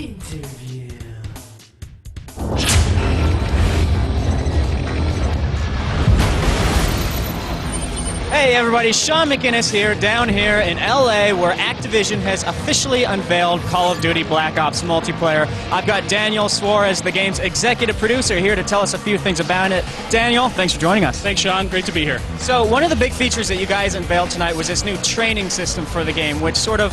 Interview. Hey everybody, Sean McInnes here, down here in LA, where Activision has officially unveiled Call of Duty Black Ops multiplayer. I've got Daniel Suarez, the game's executive producer, here to tell us a few things about it. Daniel, thanks for joining us. Thanks, Sean. Great to be here. So one of the big features that you guys unveiled tonight was this new training system for the game, which sort of,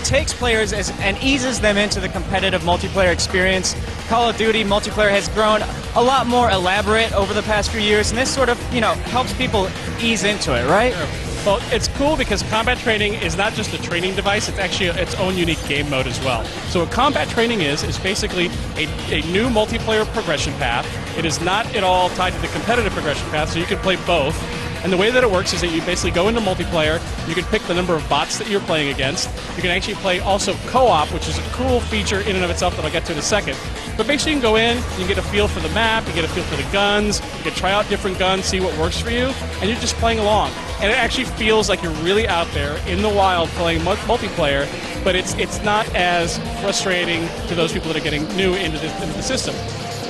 takes players and eases them into the competitive multiplayer experience. Call of Duty multiplayer has grown a lot more elaborate over the past few years, and this sort of, helps people ease into it, right? Sure. Well, it's cool because combat training is not just a training device, it's actually its own unique game mode as well. So what combat training is basically a new multiplayer progression path. It is not at all tied to the competitive progression path, so you can play both. And the way that it works is that you basically go into multiplayer, you can pick the number of bots that you're playing against. You can actually play also co-op, which is a cool feature in and of itself that I'll get to in a second. But basically you can go in, you can get a feel for the map, you get a feel for the guns, you can try out different guns, see what works for you, and you're just playing along. And it actually feels like you're really out there in the wild playing multiplayer, but it's not as frustrating to those people that are getting new into the system.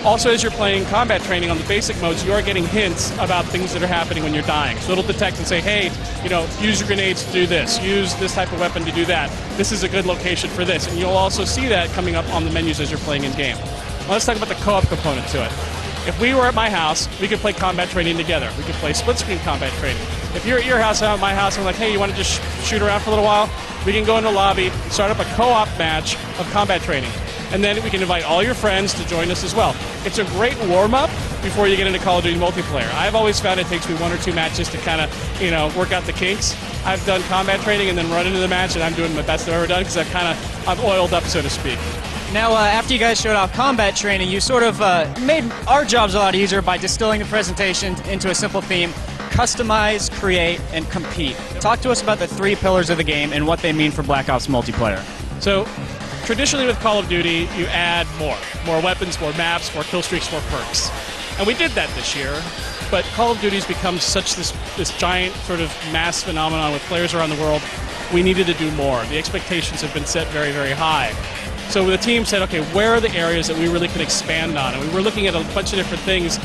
Also, as you're playing combat training on the basic modes, you are getting hints about things that are happening when you're dying. So it'll detect and say, hey, use your grenades to do this, use this type of weapon to do that. This is a good location for this. And you'll also see that coming up on the menus as you're playing in-game. Well, let's talk about the co-op component to it. If we were at my house, we could play combat training together. We could play split-screen combat training. If you're at your house, I'm at my house, and we're like, hey, you want to just shoot around for a little while? We can go in the lobby, start up a co-op match of combat training. And then we can invite all your friends to join us as well. It's a great warm-up before you get into Call of Duty multiplayer. I've always found it takes me 1 or 2 matches to kind of, work out the kinks. I've done combat training and then run into the match, and I'm doing my best I've ever done because I've oiled up, so to speak. Now, after you guys showed off combat training, you sort of made our jobs a lot easier by distilling the presentation into a simple theme: customize, create, and compete. Talk to us about the 3 pillars of the game and what they mean for Black Ops multiplayer. So, traditionally with Call of Duty, you add more weapons, more maps, more kill streaks, more perks. And we did that this year, but Call of Duty's become such this giant sort of mass phenomenon with players around the world. We needed to do more. The expectations have been set very, very high. So the team said, okay, where are the areas that we really can expand on? And we were looking at a bunch of different things,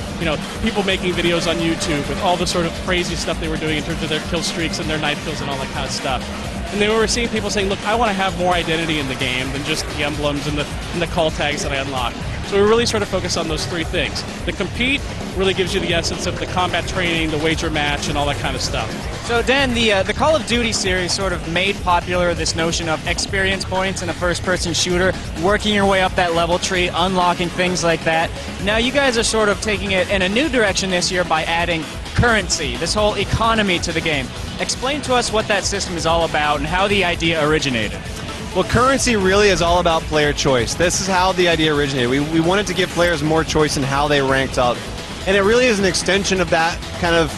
people making videos on YouTube with all the sort of crazy stuff they were doing in terms of their kill streaks and their knife kills and all that kind of stuff. And then we were seeing people saying, look, I want to have more identity in the game than just the emblems and the call tags that I unlock. So we really sort of focus on those 3 things. The compete really gives you the essence of the combat training, the wager match, and all that kind of stuff. So Dan, the Call of Duty series sort of made popular this notion of experience points in a first-person shooter, working your way up that level tree, unlocking things like that. Now you guys are sort of taking it in a new direction this year by adding currency, this whole economy to the game. Explain to us what that system is all about and how the idea originated. Well, currency really is all about player choice. This is how the idea originated. We wanted to give players more choice in how they ranked up. And it really is an extension of that kind of,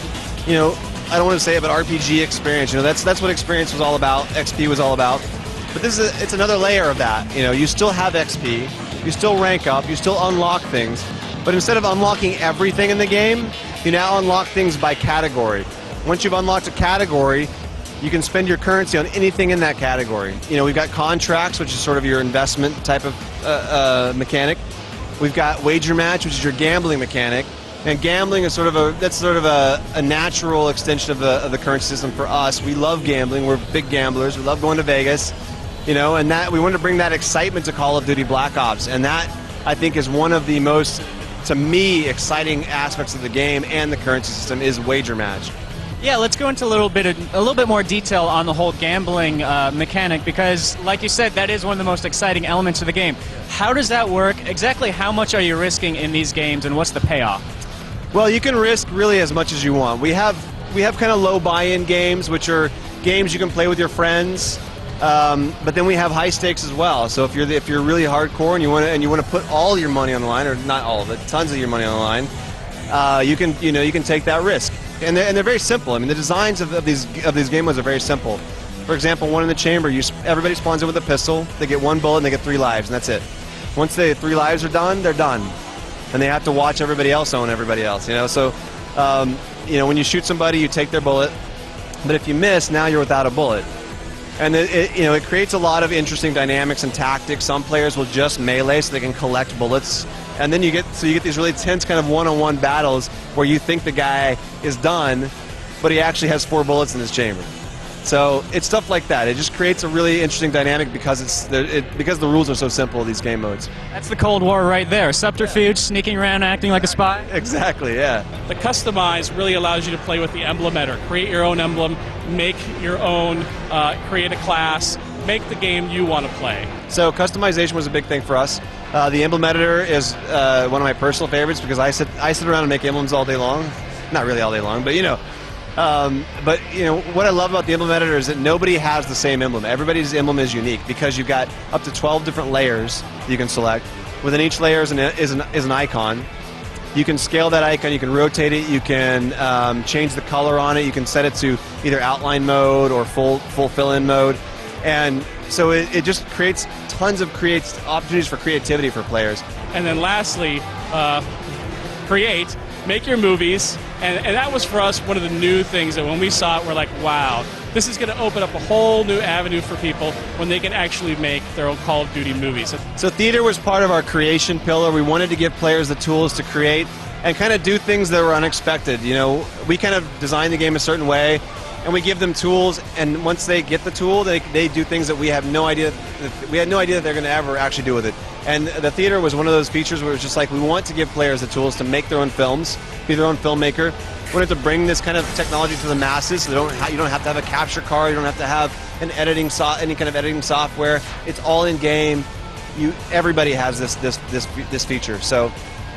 I don't want to say it, but RPG experience. That's what experience was all about, XP was all about. But it's another layer of that. You still have XP, you still rank up, you still unlock things. But instead of unlocking everything in the game, you now unlock things by category. Once you've unlocked a category, you can spend your currency on anything in that category. We've got contracts, which is sort of your investment type of mechanic. We've got wager match, which is your gambling mechanic. And gambling is sort of a natural extension of the currency system for us. We love gambling. We're big gamblers. We love going to Vegas. And that we wanted to bring that excitement to Call of Duty Black Ops. And that, I think, is one of the most, to me, exciting aspects of the game and the currency system is wager match. Yeah, let's go into a little bit more detail on the whole gambling mechanic, because, like you said, that is one of the most exciting elements of the game. How does that work? Exactly how much are you risking in these games, and what's the payoff? Well, you can risk really as much as you want. We have kind of low buy-in games, which are games you can play with your friends, but then we have high stakes as well. So if you're really hardcore and you want to put all your money on the line, or not all of it, tons of your money on the line, you can take that risk. And they're very simple. I mean, the designs of these game modes are very simple. For example, one in the chamber, everybody spawns in with a pistol. They get 1 bullet and they get 3 lives, and that's it. Once the 3 lives are done, they're done, and they have to watch everybody else own everybody else. So when you shoot somebody, you take their bullet, but if you miss, now you're without a bullet. And it creates a lot of interesting dynamics and tactics. Some players will just melee so they can collect bullets, and then you get these really tense kind of one-on-one battles where you think the guy is done, but he actually has 4 bullets in his chamber. So it's stuff like that. It just creates a really interesting dynamic because because the rules are so simple, these game modes. That's the Cold War right there. Subterfuge, sneaking around, acting like a spy. Exactly, yeah. The customize really allows you to play with the emblem editor. Create your own emblem, make your own, create a class, make the game you want to play. So customization was a big thing for us. The emblem editor is one of my personal favorites because I sit around and make emblems all day long. Not really all day long, but but what I love about the emblem editor is that nobody has the same emblem. Everybody's emblem is unique because you've got up to 12 different layers that you can select. Within each layer is an icon. You can scale that icon, you can rotate it, you can change the color on it, you can set it to either outline mode or full fill-in mode. And so it just creates tons of opportunities for creativity for players. And then lastly, create, make your movies. And that was for us one of the new things that when we saw it, we're like, wow, this is going to open up a whole new avenue for people when they can actually make their own Call of Duty movies. So theater was part of our creation pillar. We wanted to give players the tools to create and kind of do things that were unexpected. We kind of design the game a certain way, and we give them tools, and once they get the tool, they do things that we had no idea that they're going to ever actually do with it. And the theater was one of those features where it's just like we want to give players the tools to make their own films, be their own filmmaker. We wanted to bring this kind of technology to the masses, so you don't have to have a capture card, you don't have to have any kind of editing software. It's all in game. Everybody has this feature. So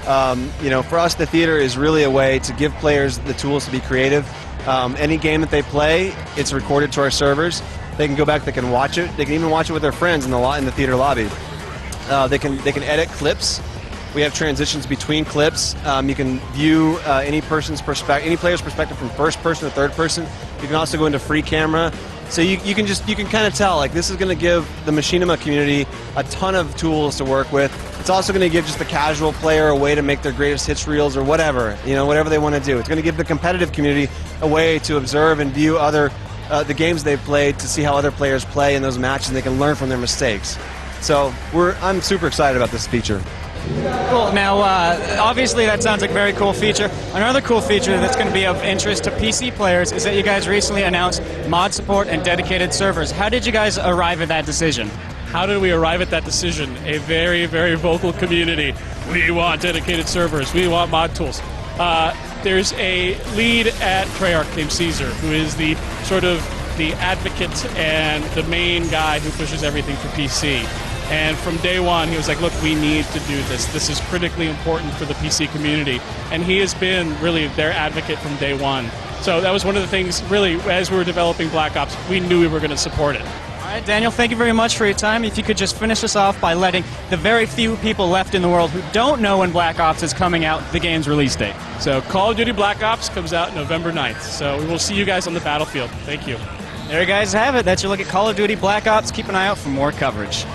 for us, the theater is really a way to give players the tools to be creative. Any game that they play, it's recorded to our servers. They can go back, they can watch it. They can even watch it with their friends in the theater lobby. They can edit clips. We have transitions between clips. You can view any player's perspective from first person to third person. You can also go into free camera. So you can kind of tell, like, this is going to give the machinima community a ton of tools to work with. It's also going to give just the casual player a way to make their greatest hits reels or whatever they want to do. It's going to give the competitive community a way to observe and view the games they've played, to see how other players play in those matches, and they can learn from their mistakes. So I'm super excited about this feature. Cool. Now, obviously that sounds like a very cool feature. Another cool feature that's going to be of interest to PC players is that you guys recently announced mod support and dedicated servers. How did you guys arrive at that decision? How did we arrive at that decision? A very, very vocal community. We want dedicated servers. We want mod tools. There's a lead at Treyarch named Caesar, who is the advocate and the main guy who pushes everything for PC. And from day one, he was like, look, we need to do this. This is critically important for the PC community. And he has been really their advocate from day one. So that was one of the things, really, as we were developing Black Ops, we knew we were going to support it. All right, Daniel, thank you very much for your time. If you could just finish us off by letting the very few people left in the world who don't know when Black Ops is coming out, the game's release date. So Call of Duty Black Ops comes out November 9th. So we will see you guys on the battlefield. Thank you. There you guys have it. That's your look at Call of Duty Black Ops. Keep an eye out for more coverage.